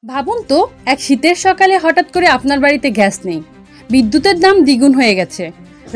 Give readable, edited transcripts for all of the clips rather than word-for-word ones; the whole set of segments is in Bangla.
ভাবুন তো, এক শীতের সকালে হঠাৎ করে আপনার বাড়িতে গ্যাস নেই, বিদ্যুতের দাম দ্বিগুণ হয়ে গেছে,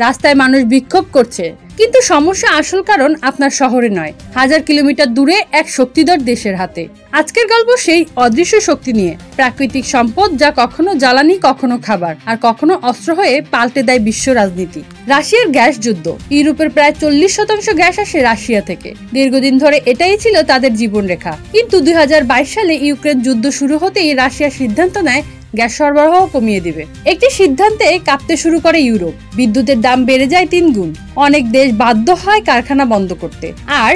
রাস্তায় মানুষ বিক্ষোভ করছে। কিন্তু সমস্যা আসল কারণ আপনার শহরে নয়, হাজার কিলোমিটার দূরে এক শক্তিধর দেশের হাতে। আজকের গল্প সেই অদৃশ্য শক্তি নিয়ে, প্রাকৃতিক সম্পদ যা কখনো জ্বালানি, কখনো খাবার, আর কখনো অস্ত্র হয়ে পাল্টে দেয় বিশ্ব রাজনীতি। রাশিয়ার গ্যাস যুদ্ধ। ইউরোপের প্রায় 40% গ্যাস আসে রাশিয়া থেকে। দীর্ঘদিন ধরে এটাই ছিল তাদের জীবনরেখা। কিন্তু 2022 সালে ইউক্রেন যুদ্ধ শুরু হতেই রাশিয়া সিদ্ধান্ত নেয় গ্যাস সরবরাহ কমিয়ে দিবে। একটি সিদ্ধান্তে কাঁপতে শুরু করে ইউরোপ। বিদ্যুতের দাম বেড়ে যায় 3 গুণ। অনেক দেশ বাধ্য হয় কারখানা বন্ধ করতে, আর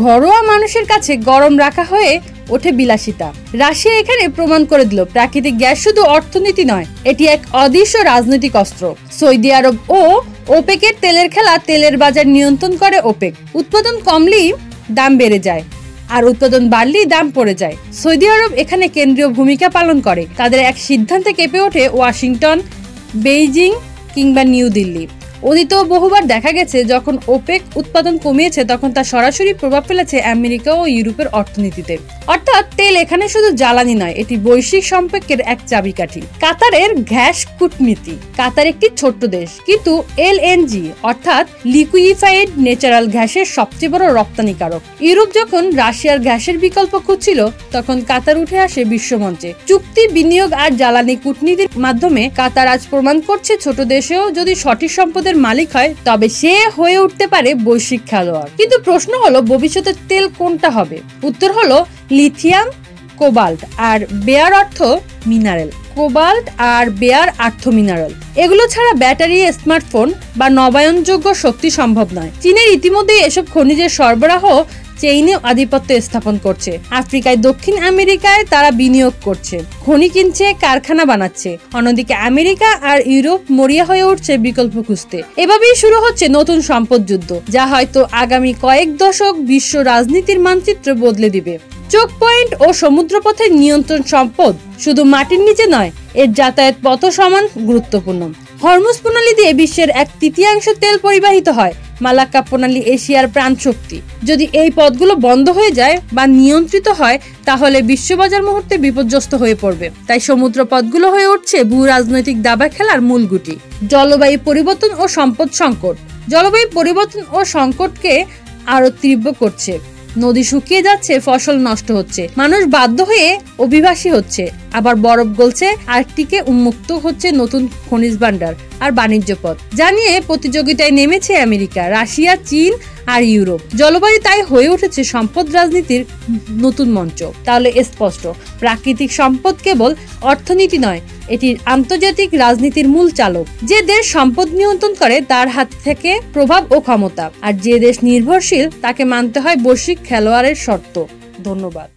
ঘরোয়া মানুষের কাছে গরম রাখা হয়ে ওঠে বিলাসিতা। রাশিয়া এখানে প্রমাণ করে দিল প্রাকৃতিক গ্যাস শুধু অর্থনীতি নয়, এটি এক অদৃশ্য রাজনৈতিক অস্ত্র। সৌদি আরব ও ওপেকের তেলের খেলা। তেলের বাজার নিয়ন্ত্রণ করে ওপেক। উৎপাদন কমলেই দাম বেড়ে যায়, আর উৎপাদন বাড়লেই দাম পড়ে যায়। সৌদি আরব এখানে কেন্দ্রীয় ভূমিকা পালন করে। তাদের এক সিদ্ধান্তে কেঁপে ওঠে ওয়াশিংটন, বেইজিং কিংবা নিউ দিল্লি। অতীতেও বহুবার দেখা গেছে, যখন ওপেক উৎপাদন কমিয়েছে তখন তা সরাসরি প্রভাব ফেলেছে আমেরিকা ও ইউরোপের অর্থনীতিতে। অর্থাৎ তেল এখানে শুধু জ্বালানি নয়, এটি বৈশ্বিক সম্পর্কের এক চাবিকাঠি। কাতারের গ্যাস কূটনীতি। কাতার একটি ছোট্ট দেশ, কিন্তু এলএনজি অর্থাৎ লিকুইফাইড ন্যাচারাল গ্যাসের সবচেয়ে বড় রপ্তানিকারক। ইউরোপ যখন রাশিয়ার গ্যাসের বিকল্প খুঁজছিল, তখন কাতার উঠে আসে বিশ্বমঞ্চে। চুক্তি, বিনিয়োগ আর জ্বালানি কূটনীতির মাধ্যমে কাতার আজ প্রমাণ করছে, ছোট দেশেও যদি সঠিক সম্পদের মালিক হয়, তবে সে হয়ে উঠতে পারে বৈশ্বিক খেলোয়াড়। কিন্তু প্রশ্ন হলো, ভবিষ্যতের তেল কোনটা হবে? উত্তর হলো লিথিয়াম, কোবাল্ট আর বেয়ার অর্থ মিনারেল। কোবাল্ট আর বেয়ার আর্থ মিনারেল, এগুলো ছাড়া ব্যাটারি, স্মার্টফোন বা নবায়নযোগ্য শক্তি সম্ভব নয়। চীনের ইতিমধ্যে এসব খনিজের সরবরাহ চীনে আধিপত্য স্থাপন করছে। আফ্রিকায়, দক্ষিণ আমেরিকায় তারা বিনিয়োগ করছে, খনি কিনছে, কারখানা বানাচ্ছে। অন্যদিকে আমেরিকা আর ইউরোপ মরিয়া হয়ে উঠছে বিকল্প খুঁজতে। এভাবেই শুরু হচ্ছে নতুন সম্পদ যুদ্ধ, যা হয়তো আগামী কয়েক দশক বিশ্ব রাজনীতির মানচিত্র বদলে দিবে। চোখ পয়েন্ট ও সমুদ্রপথের নিয়ন্ত্রণ। সম্পদ শুধু মাটির নিচে নয়, এর যাতায়াত পথ সমান গুরুত্বপূর্ণ। হরমুজ প্রণালী দিয়ে বিশ্বের 1/3 তেল পরিবাহিত হয়। মালাক্কা প্রণালী এশিয়ার প্রাণ শক্তি। যদি এই পথগুলো বন্ধ হয়ে যায় বা নিয়ন্ত্রিত হয়, তাহলে বিশ্ববাজার মুহূর্তে বিপর্যস্ত হয়ে পড়বে। তাই সমুদ্র পথগুলো হয়ে উঠছে ভূ রাজনৈতিক দাবা খেলার মূল গুটি। জলবায়ু পরিবর্তন ও সম্পদ সংকট। জলবায়ু পরিবর্তন ও সংকটকে আরো তীব্র করছে। নদী শুকিয়ে যাচ্ছে, ফসল নষ্ট হচ্ছে, মানুষ বাধ্য হয়ে অভিবাসী হচ্ছে, আবার বরফ গলছে, আর্কটিকে উন্মুক্ত হচ্ছে নতুন খনিজ ভান্ডার আর বাণিজ্য পথ, যা নিয়ে প্রতিযোগিতায় নেমেছে আমেরিকা, রাশিয়া, চীন আর ইউরোপ। জলবায়ু তাই হয়ে উঠেছে সম্পদ রাজনীতির নতুন মঞ্চ। তাহলে স্পষ্ট, প্রাকৃতিক সম্পদ কেবল অর্থনীতি নয়, এটি আন্তর্জাতিক রাজনীতির মূল চালক। যে দেশ সম্পদ নিয়ন্ত্রণ করে, তার হাত থেকে প্রভাব ও ক্ষমতা, আর যে দেশ নির্ভরশীল, তাকে মানতে হয় বৈশ্বিক খেলোয়াড়ের শর্ত। ধন্যবাদ।